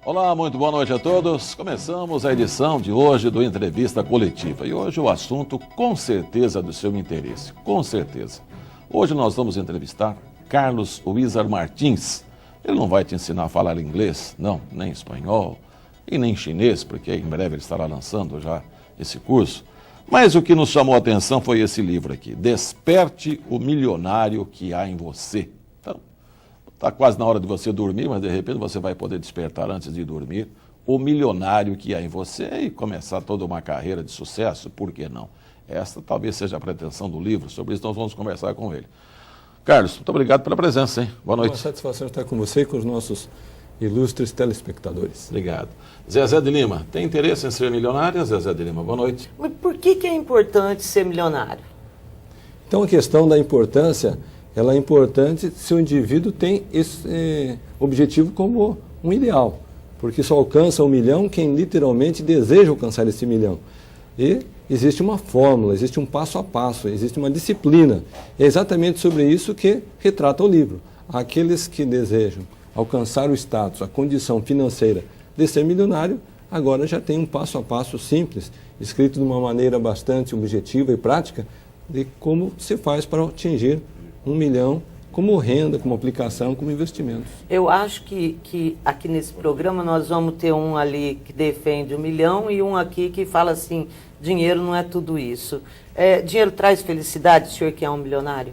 Olá, muito boa noite a todos. Começamos a edição de hoje do Entrevista Coletiva. E hoje o assunto, com certeza, do seu interesse. Com certeza. Hoje nós vamos entrevistar Carlos Wizard Martins. Ele não vai te ensinar a falar inglês, não, nem espanhol e nem chinês, porque em breve ele estará lançando já esse curso. Mas o que nos chamou a atenção foi esse livro aqui, Desperte o Milionário que há em você. Então, está quase na hora de você dormir, mas de repente você vai poder despertar antes de dormir o milionário que há em você e começar toda uma carreira de sucesso, por que não? Esta talvez seja a pretensão do livro, sobre isso nós vamos conversar com ele. Carlos, muito obrigado pela presença, hein? Boa noite. Uma satisfação estar com você e com os nossos ilustres telespectadores. Obrigado. Zezé de Lima, tem interesse em ser milionário? Zezé de Lima, boa noite. Mas por que é importante ser milionário? Então a questão da importância, ela é importante se o indivíduo tem esse objetivo como um ideal, porque só alcança 1 milhão quem literalmente deseja alcançar esse milhão. E existe uma fórmula, existe um passo a passo, existe uma disciplina. É exatamente sobre isso que retrata o livro. Aqueles que desejam alcançar o status, a condição financeira de ser milionário, agora já tem um passo a passo simples, escrito de uma maneira bastante objetiva e prática, de como se faz para atingir 1 milhão como renda, como aplicação, como investimentos. Eu acho que aqui nesse programa nós vamos ter um ali que defende 1 milhão e um aqui que fala assim, dinheiro não é tudo isso. Dinheiro traz felicidade, o senhor que é um milionário?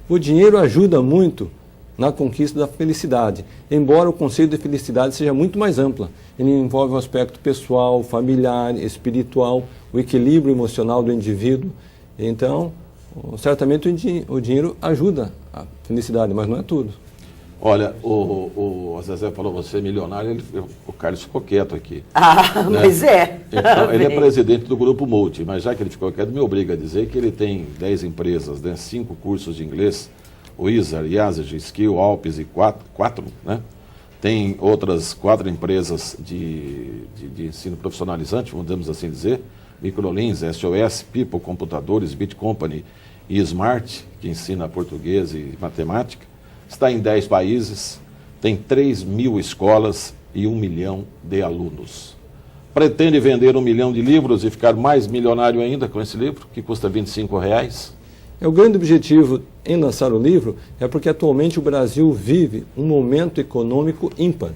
O dinheiro ajuda muito na conquista da felicidade, embora o conceito de felicidade seja muito mais ampla. Ele envolve o aspecto pessoal, familiar, espiritual, o equilíbrio emocional do indivíduo. Então, certamente o dinheiro ajuda a felicidade, mas não é tudo. Olha, o Zezé falou, você é milionário, o Carlos ficou quieto aqui. Ah, né? Mas é. Então, ele é presidente do Grupo Multi, mas já que ele ficou quieto, me obriga a dizer que ele tem 10 empresas, né, 5 cursos de inglês, Wizard, Yazid, Skill, Alpes e 4, né? Tem outras 4 empresas de ensino profissionalizante, vamos assim dizer, Microlins, SOS, People Computadores, Bit Company e Smart, que ensina português e matemática. Está em 10 países, tem 3.000 escolas e 1 milhão de alunos. Pretende vender 1 milhão de livros e ficar mais milionário ainda com esse livro, que custa R$25? O grande objetivo em lançar o livro é porque atualmente o Brasil vive um momento econômico ímpar.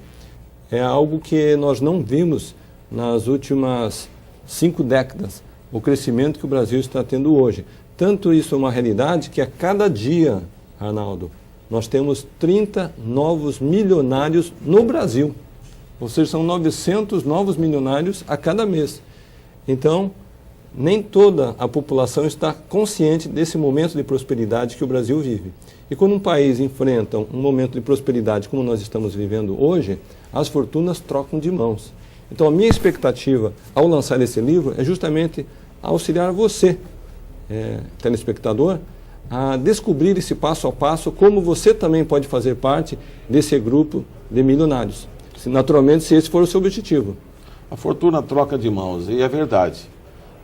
É algo que nós não vimos nas últimas 5 décadas, o crescimento que o Brasil está tendo hoje. Tanto isso é uma realidade que a cada dia, Arnaldo, nós temos 30 novos milionários no Brasil. Ou seja, são 900 novos milionários a cada mês. Então, nem toda a população está consciente desse momento de prosperidade que o Brasil vive. E quando um país enfrenta um momento de prosperidade como nós estamos vivendo hoje, as fortunas trocam de mãos. Então a minha expectativa ao lançar esse livro é justamente auxiliar você, telespectador, a descobrir esse passo a passo como você também pode fazer parte desse grupo de milionários. Naturalmente, se esse for o seu objetivo. A fortuna troca de mãos, e é verdade.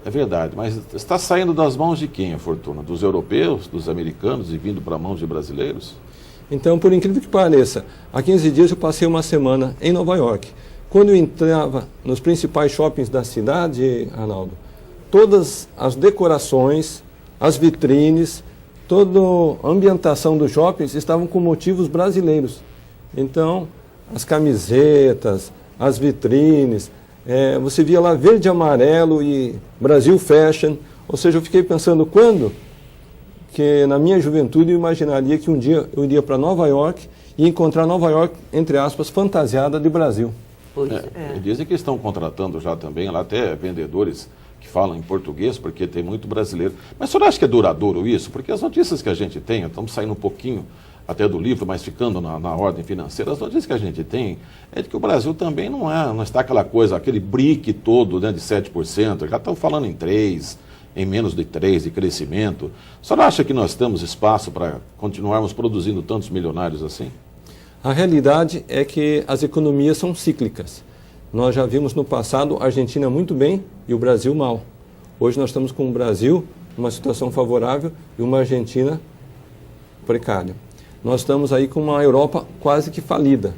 É verdade, mas está saindo das mãos de quem a fortuna? Dos europeus, dos americanos e vindo para mãos de brasileiros? Então, por incrível que pareça, há 15 dias eu passei uma semana em Nova York. Quando eu entrava nos principais shoppings da cidade, Arnaldo, todas as decorações, as vitrines, toda a ambientação dos shoppings estavam com motivos brasileiros. Então, as camisetas, as vitrines, você via lá verde e amarelo e Brasil Fashion, ou seja, eu fiquei pensando quando que na minha juventude eu imaginaria que um dia eu iria para Nova York e encontrar Nova York, entre aspas, fantasiada de Brasil. Dizem que estão contratando já também, lá até vendedores que falam em português, porque tem muito brasileiro. Mas o senhor acha que é duradouro isso? Porque as notícias que a gente tem, estamos saindo um pouquinho até do livro, mas ficando na ordem financeira, as notícias que a gente tem é de que o Brasil também não está aquela coisa, aquele BRIC todo, né, de 7%, já estão falando em 3%, em menos de 3% de crescimento. O senhor acha que nós temos espaço para continuarmos produzindo tantos milionários assim? A realidade é que as economias são cíclicas. Nós já vimos no passado a Argentina muito bem e o Brasil mal. Hoje nós estamos com o Brasil numa situação favorável e uma Argentina precária. Nós estamos aí com uma Europa quase que falida.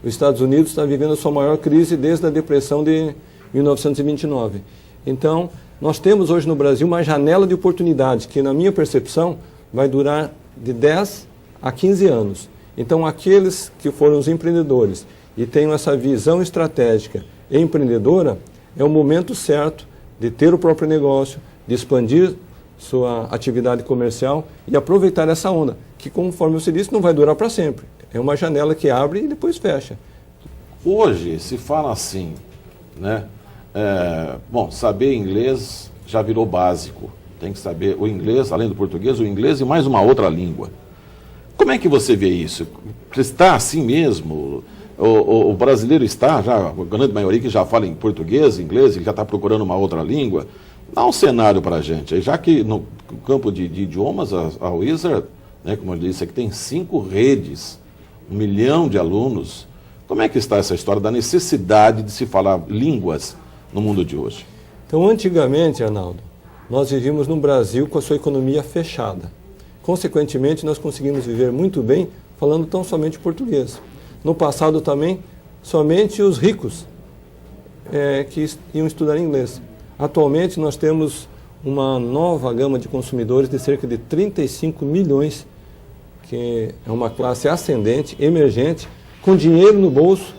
os Estados Unidos está vivendo a sua maior crise desde a depressão de 1929. Então, nós temos hoje no Brasil uma janela de oportunidade que, na minha percepção, vai durar de 10 a 15 anos. Então, aqueles que foram os empreendedores e tenham essa visão estratégica e empreendedora, é o momento certo de ter o próprio negócio, de expandir sua atividade comercial e aproveitar essa onda, que, conforme você disse, não vai durar para sempre. É uma janela que abre e depois fecha. Hoje se fala assim, né? Bom, saber inglês já virou básico. Tem que saber o inglês, além do português, o inglês e mais uma outra língua. Como é que você vê isso? Está assim mesmo? O brasileiro está, já, a grande maioria que já fala em português, inglês, ele já está procurando uma outra língua. Dá um cenário para a gente, já que no campo de idiomas, a Wizard, né, como eu disse, aqui tem 5 redes, 1 milhão de alunos. Como é que está essa história da necessidade de se falar línguas no mundo de hoje? Então, antigamente, Arnaldo, nós vivíamos no Brasil com a sua economia fechada. Consequentemente, nós conseguimos viver muito bem falando tão somente português. No passado também, somente os ricos que iam estudar inglês. Atualmente, nós temos uma nova gama de consumidores de cerca de 35 milhões, que é uma classe ascendente, emergente, com dinheiro no bolso,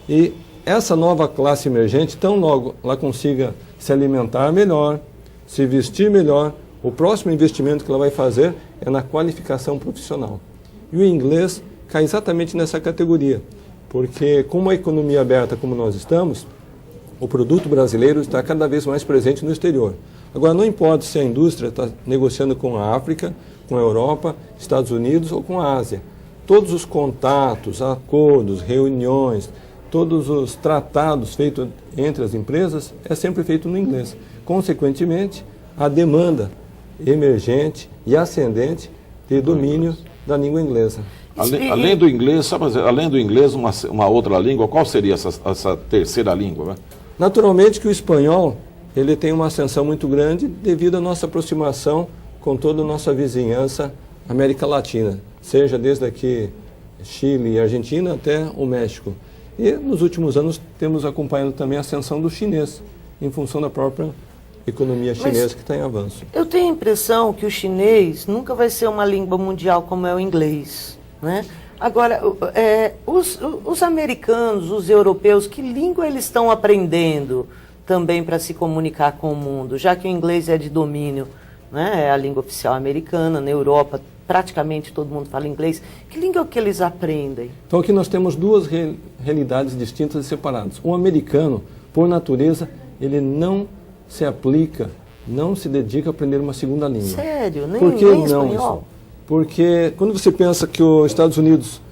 e essa nova classe emergente, tão logo ela consiga se alimentar melhor, se vestir melhor, o próximo investimento que ela vai fazer é na qualificação profissional. E o inglês cai exatamente nessa categoria, porque com uma economia aberta como nós estamos, o produto brasileiro está cada vez mais presente no exterior. Agora, não importa se a indústria está negociando com a África, com a Europa, Estados Unidos ou com a Ásia. Todos os contatos, acordos, reuniões, todos os tratados feitos entre as empresas é sempre feito no inglês. Consequentemente, a demanda emergente e ascendente de domínio da língua inglesa. Além do inglês, além do inglês, uma outra língua, qual seria essa terceira língua? Né? Naturalmente que o espanhol ele tem uma ascensão muito grande devido à nossa aproximação com toda a nossa vizinhança América Latina, seja desde aqui Chile e Argentina até o México. E nos últimos anos temos acompanhado também a ascensão do chinês, em função da própria economia chinesa que está em avanço. Eu tenho a impressão que o chinês nunca vai ser uma língua mundial como é o inglês, né? Agora, os americanos, os europeus, que língua eles estão aprendendo também para se comunicar com o mundo, já que o inglês é de domínio, né? É a língua oficial americana, na Europa praticamente todo mundo fala inglês. Que língua que eles aprendem? Então aqui nós temos duas realidades distintas e separadas. O americano, por natureza, ele não se aplica, não se dedica a aprender uma segunda língua. Sério? Nem, por que nem não espanhol? isso? Porque quando você pensa que os Estados Unidos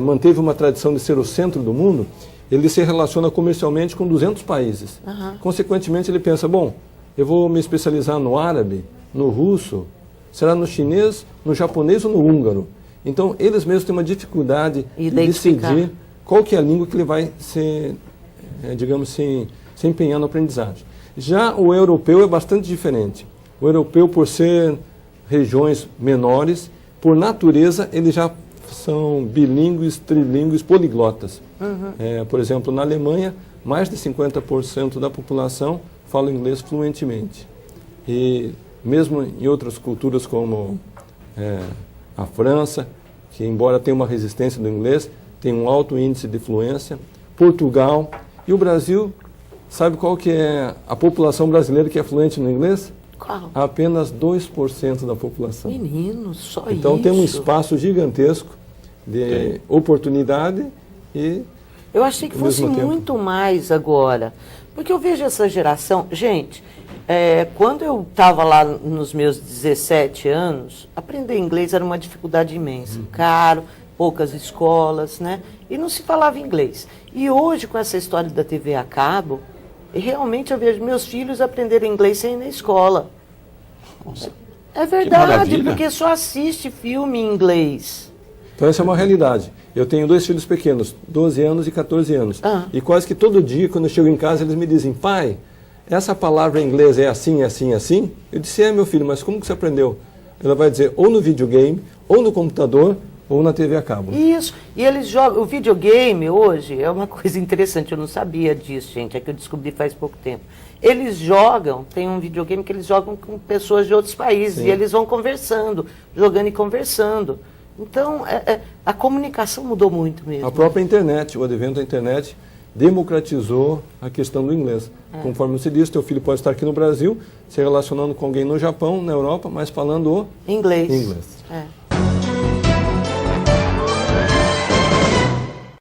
manteve uma tradição de ser o centro do mundo, ele se relaciona comercialmente com 200 países. Consequentemente, ele pensa, bom, eu vou me especializar no árabe, no russo, será no chinês, no japonês ou no húngaro. Então, eles mesmos têm uma dificuldade de decidir qual que é a língua que ele vai se empenhar no aprendizagem. Já o europeu é bastante diferente. O europeu, por ser regiões menores, por natureza, eles já são bilíngues, trilíngues, poliglotas. Por exemplo, na Alemanha, mais de 50% da população fala inglês fluentemente. E mesmo em outras culturas como a França, que embora tenha uma resistência do inglês, tem um alto índice de fluência. Portugal e o Brasil, sabe qual que é a população brasileira que é fluente no inglês? Qual? Apenas 2% da população. Menino, só isso. Então tem um espaço gigantesco de oportunidade e... Eu achei que fosse muito mais agora. Porque eu vejo essa geração... Gente, quando eu estava lá nos meus 17 anos, aprender inglês era uma dificuldade imensa. Caro, poucas escolas, né? E não se falava inglês. E hoje, com essa história da TV a cabo, realmente eu vejo meus filhos aprenderem inglês sem ir na escola. Nossa, é verdade, porque só assiste filme em inglês. Então essa é uma realidade. Eu tenho 2 filhos pequenos, 12 anos e 14 anos. E quase que todo dia, quando eu chego em casa, eles me dizem, pai, essa palavra em inglês é assim, assim, assim? Eu disse, meu filho, mas como que você aprendeu? Ela vai dizer, ou no videogame, ou no computador, ou na TV a cabo. Isso. E eles jogam. O videogame hoje é uma coisa interessante, eu não sabia disso, gente, é que eu descobri faz pouco tempo. Eles jogam, tem um videogame que eles jogam com pessoas de outros países, Sim. e eles vão conversando, jogando e conversando. Então, a comunicação mudou muito mesmo. A própria internet, o advento da internet, democratizou a questão do inglês. Conforme você disse, teu filho pode estar aqui no Brasil, se relacionando com alguém no Japão, na Europa, mas falando o Inglês. inglês. É.